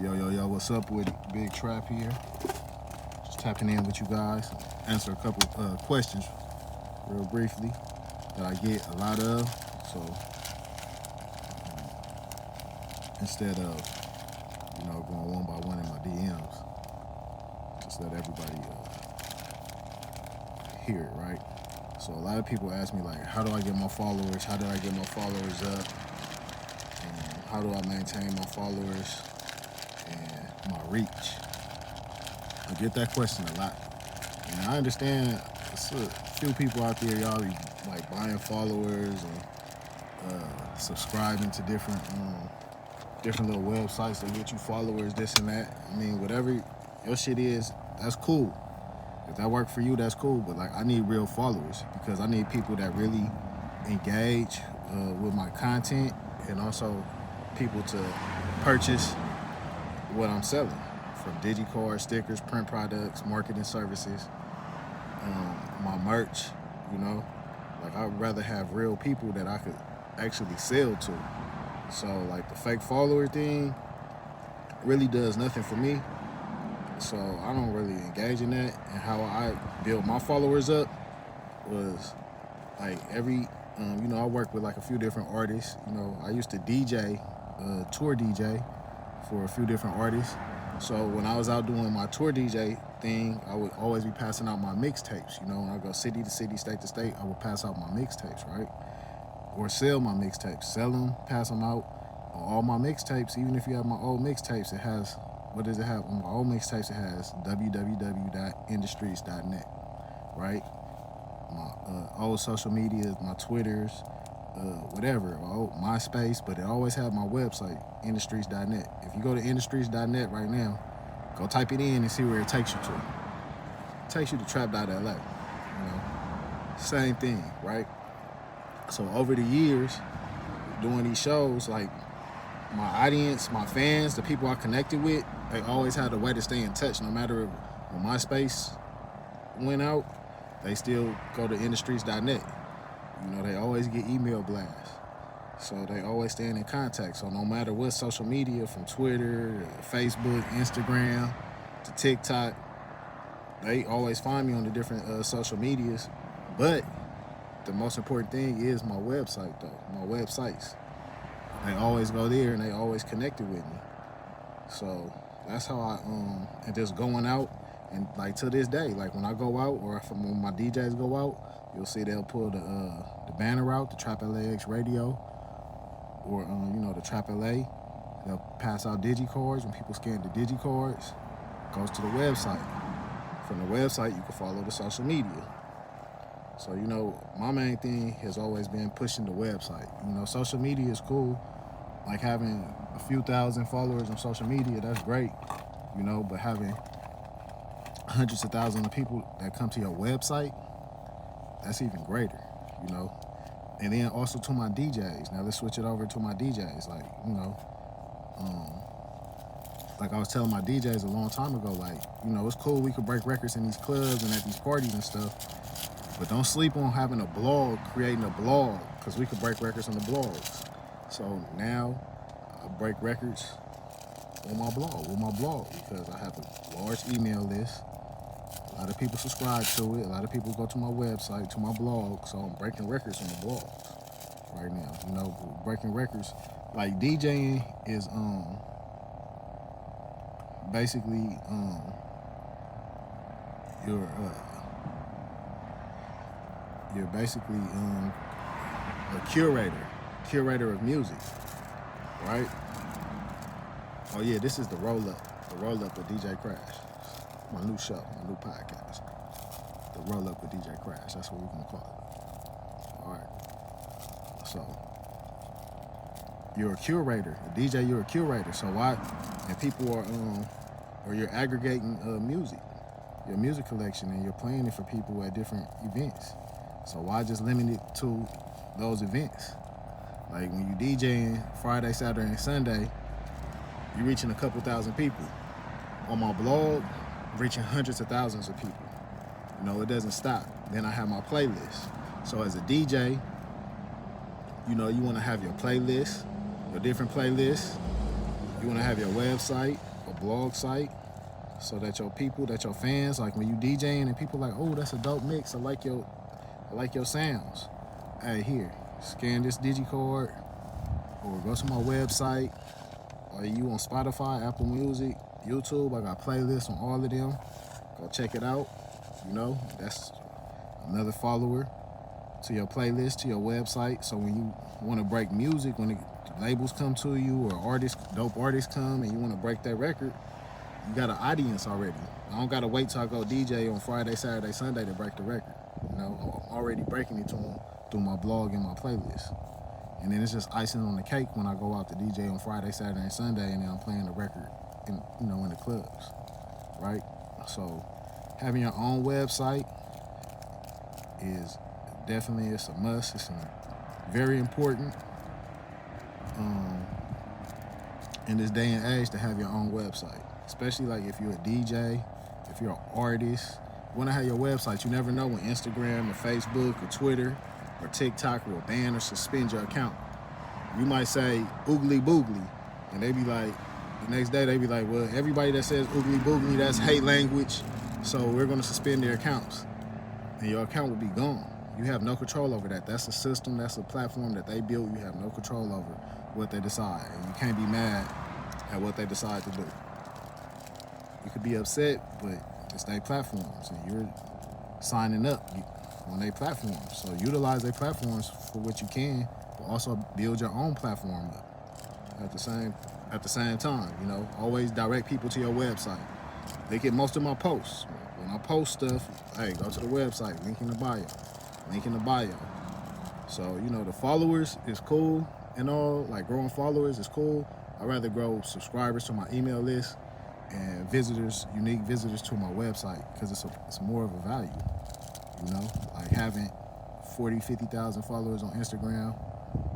Yo, what's up with it? Big Trap here. Just tapping in with you guys. Answer a couple questions real briefly that I get a lot of. So instead of, going one by one in my DMs, just let everybody hear it, right? So a lot of people ask me, like, how do I get more followers? How do I get more followers up? And how do I maintain my followers and my reach? I get that question a lot. And I understand there's a few people out there, y'all be like buying followers and subscribing to different little websites that get you followers, this and that. I mean, whatever your shit is, that's cool. If that work for you, that's cool. But like, I need real followers because I need people that really engage with my content, and also people to purchase what I'm selling, from digicards, stickers, print products, marketing services, my merch. Like, I'd rather have real people that I could actually sell to. So like, the fake follower thing really does nothing for me. So I don't really engage in that. And how I build my followers up was like I work with like a few different artists. I used to DJ, tour DJ for a few different artists. So when I was out doing my tour DJ thing, I would always be passing out my mixtapes. When I go city to city, state to state, I would pass out my mixtapes, right? Or sell my mixtapes, sell them, pass them out. On all my mixtapes, even if you have my old mixtapes, it has, what does it have? On my old mixtapes, it has www.industries.net, right? My old social media, my Twitters, whatever, my old MySpace, but it always had my website, industries.net. If you go to industries.net right now, go type it in and see where it takes you to. It takes you to trapLA, same thing, right? So over the years, doing these shows, like, my audience, my fans, the people I connected with, they always had a way to stay in touch. No matter when MySpace went out, they still go to industries.net. They always get email blasts. So they always staying in contact. So no matter what social media, from Twitter to Facebook, Instagram to TikTok, they always find me on the different social medias. But the most important thing is my website, though, my websites. They always go there and they always connected with me. So that's how I and just going out, and like to this day, like when I go out, or when my DJs go out, you'll see they'll pull the banner out, the trapLA radio, or the trapLA. They'll pass out digicards. When people scan the digicards, it goes to the website. From the website, you can follow the social media. So, my main thing has always been pushing the website. Social media is cool. Like, having a few thousand followers on social media, that's great. But having hundreds of thousands of people that come to your website, that's even greater, And then also to my DJs. Now let's switch it over to my DJs. Like, like I was telling my DJs a long time ago, like, it's cool, we could break records in these clubs and at these parties and stuff. But don't sleep on having a blog, creating a blog, because we could break records on the blogs. So now I break records on my blog, because I have a large email list. A lot of people subscribe to it. A lot of people go to my website, to my blog. So I'm breaking records on the blogs right now. Breaking records. Like, DJing is basically you're basically a curator of music, right? Oh yeah, this is the roll up with DJ Crash, my new show, my new podcast, the roll up with DJ Crash. That's what we're gonna call it. All right. So you're a curator, a DJ. You're a curator. So why? And people are or you're aggregating music, your music collection, and you're playing it for people at different events. So why just limit it to those events? Like, when you DJing Friday, Saturday, and Sunday, you're reaching a couple thousand people. On my blog, reaching hundreds of thousands of people. It doesn't stop. Then I have my playlist. So as a DJ, you want to have your playlist, your different playlists, You want to have your website, a blog site, so that your people, that your fans, like when you DJing and people like, oh, that's a dope mix. I like your sounds. Hey, here, scan this digicard, or go to my website, or you on Spotify, Apple Music, YouTube. I got playlists on all of them. Go check it out. You know, that's another follower to your playlist, to your website. So when you want to break music, when the labels come to you or dope artists come and you want to break that record, you got an audience already. I don't got to wait till I go DJ on Friday, Saturday, Sunday to break the record. You know, I'm already breaking it to them through my blog and my playlist. And then it's just icing on the cake when I go out to DJ on Friday, Saturday, and Sunday, and then I'm playing the record in the clubs, right? So having your own website is definitely, it's a must. It's very important in this day and age to have your own website, especially like if you're a DJ, if you're an artist. You want to have your website. You never know when Instagram or Facebook or Twitter or TikTok will ban or suspend your account. You might say oogly boogly, and they be like, the next day they be like, well, everybody that says oogly boogly, that's hate language, so we're going to suspend their accounts, and your account will be gone. You have no control over that. That's a system, that's a platform that they built. You have no control over what they decide, and you can't be mad at what they decide to do. You could be upset, but it's their platforms, and you're signing up on their platforms. So utilize their platforms for what you can, but also build your own platform up at the same time. You know, always direct people to your website. They get most of my posts. When I post stuff, hey, go to the website, link in the bio. Link in the bio. So, you know, the followers is cool and all, like growing followers is cool. I'd rather grow subscribers to my email list and visitors, unique visitors to my website, because it's more of a value, you know, like having 40, 50,000 followers on Instagram,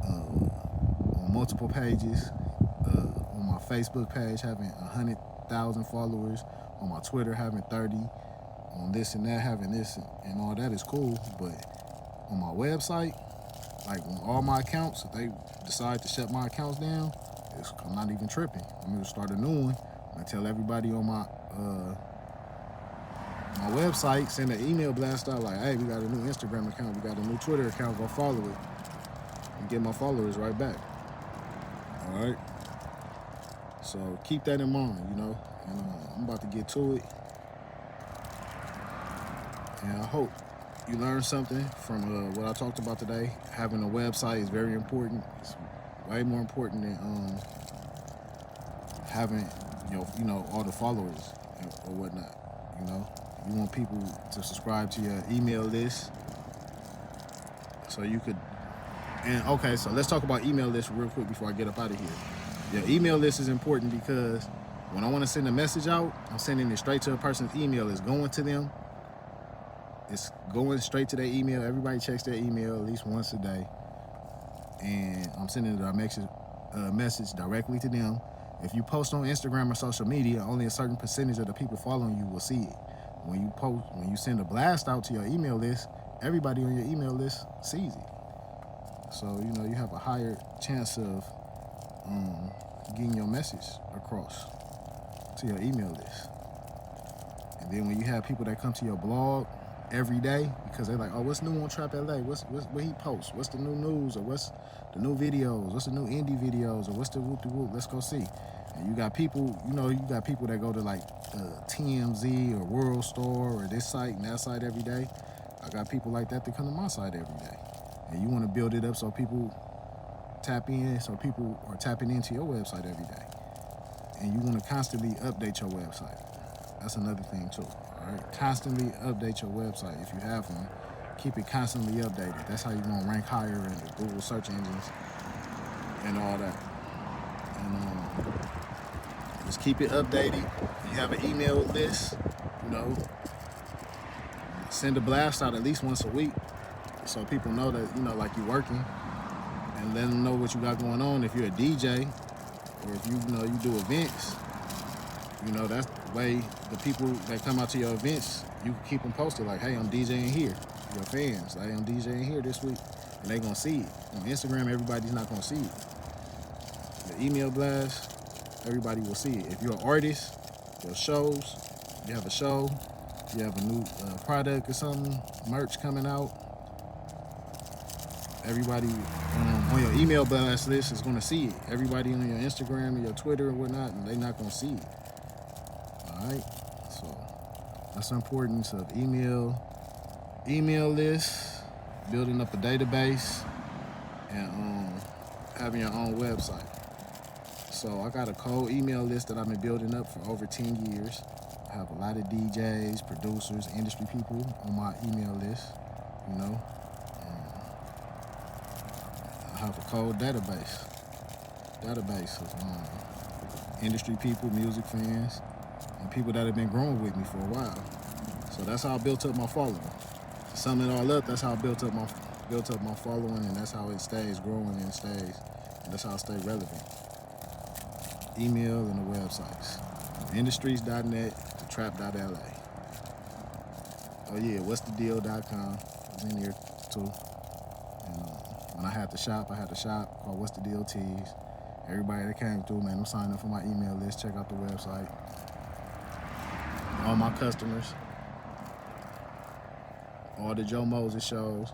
on multiple pages, on my Facebook page, having 100,000 followers, on my Twitter, having 30, on this and that, having this and all that is cool. But on my website, like on all my accounts, if they decide to shut my accounts down, I'm not even tripping. I'm gonna start a new one. I tell everybody on my website, send an email blast out like, hey, we got a new Instagram account, we got a new Twitter account, go follow it, and get my followers right back. All right. So keep that in mind, you know. And I'm about to get to it. And I hope you learned something from what I talked about today. Having a website is very important. It's way more important than having all the followers or whatnot. You know, you want people to subscribe to your email list so you could. And okay, so let's talk about email lists real quick before I get up out of here. Your email list is important because when I want to send a message out, I'm sending it straight to a person's email. It's going to them. It's going straight to their email. Everybody checks their email at least once a day. And I'm sending a message directly to them. If you post on Instagram or social media, only a certain percentage of the people following you will see it. When you send a blast out to your email list, everybody on your email list sees it. So, you know, you have a higher chance of getting your message across to your email list. And then when you have people that come to your blog every day because they're like, oh, what's new on trapLA? What he posts? What's the new news? Or what's the new videos? What's the new indie videos? Or what's the whoop-de-whoop? Let's go see. And you got people that go to like TMZ or World Star or this site and that site every day. I got people like that come to my site every day. And you want to build it up so people tap in, so people are tapping into your website every day. And you want to constantly update your website. That's another thing too. All right, constantly update your website if you have one. Keep it constantly updated. That's how you're gonna rank higher in the Google search engines and all that. And just keep it updated. You have an email list, you know. Send a blast out at least once a week so people know that, you know, like you're working, and let them know what you got going on. If you're a DJ or if you do events, you know, that's the way the people that come out to your events, you can keep them posted like, hey, I'm DJing here. Your fans, hey, I'm DJing here this week, and they're gonna see it. On Instagram, everybody's not gonna see it. The email blast, everybody will see it. If you're an artist, your shows, you have a show, you have a new product or something, merch coming out, everybody on your email blast list is going to see it. Everybody on your Instagram and your Twitter and whatnot, and they're not going to see it. All right? So that's the importance of email lists, building up a database, and having your own website. So I got a cold email list that I've been building up for over 10 years. I have a lot of DJs, producers, industry people on my email list, you know. I have a cold database of industry people, music fans, and people that have been growing with me for a while. So that's how I built up my following. To sum it all up, that's how I built up my following, and that's how it stays growing and stays, and that's how I stay relevant. Email and the websites. Industries.net to trap.la. Oh yeah, what'sthedeal.com is in here too. And when I had the shop called What's the Deal Tees. Everybody that came through, man, I'm signing up for my email list. Check out the website. All my customers, all the Joe Moses shows,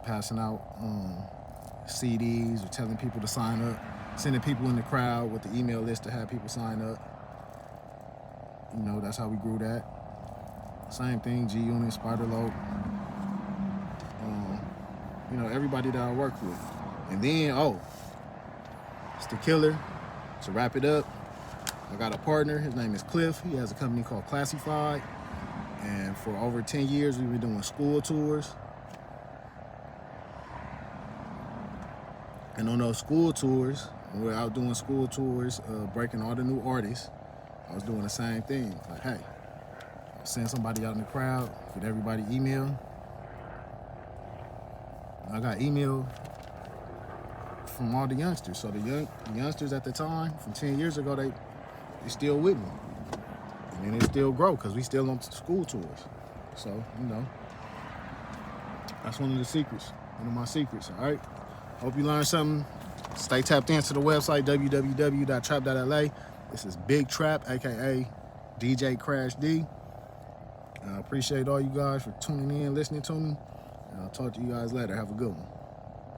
passing out CDs or telling people to sign up, sending people in the crowd with the email list to have people sign up. You know, that's how we grew that. Same thing, G-Unit, Spider-Lope. You know, everybody that I work with. And then, it's the killer. To wrap it up, I got a partner. His name is Cliff. He has a company called Classified. And for over 10 years, we've been doing school tours. And on those school tours, when we're out doing school tours, breaking all the new artists, I was doing the same thing. Like, hey, I'll send somebody out in the crowd, get everybody email. I got email from all the youngsters. So the youngsters at the time, from 10 years ago, they still with me. And then it still grow because we still on school tours. So, you know, that's one of the secrets, one of my secrets, all right? Hope you learned something. Stay tapped into the website, www.trap.la. This is Big Trap, a.k.a. DJ Crash D. I appreciate all you guys for tuning in, listening to me. And I'll talk to you guys later. Have a good one.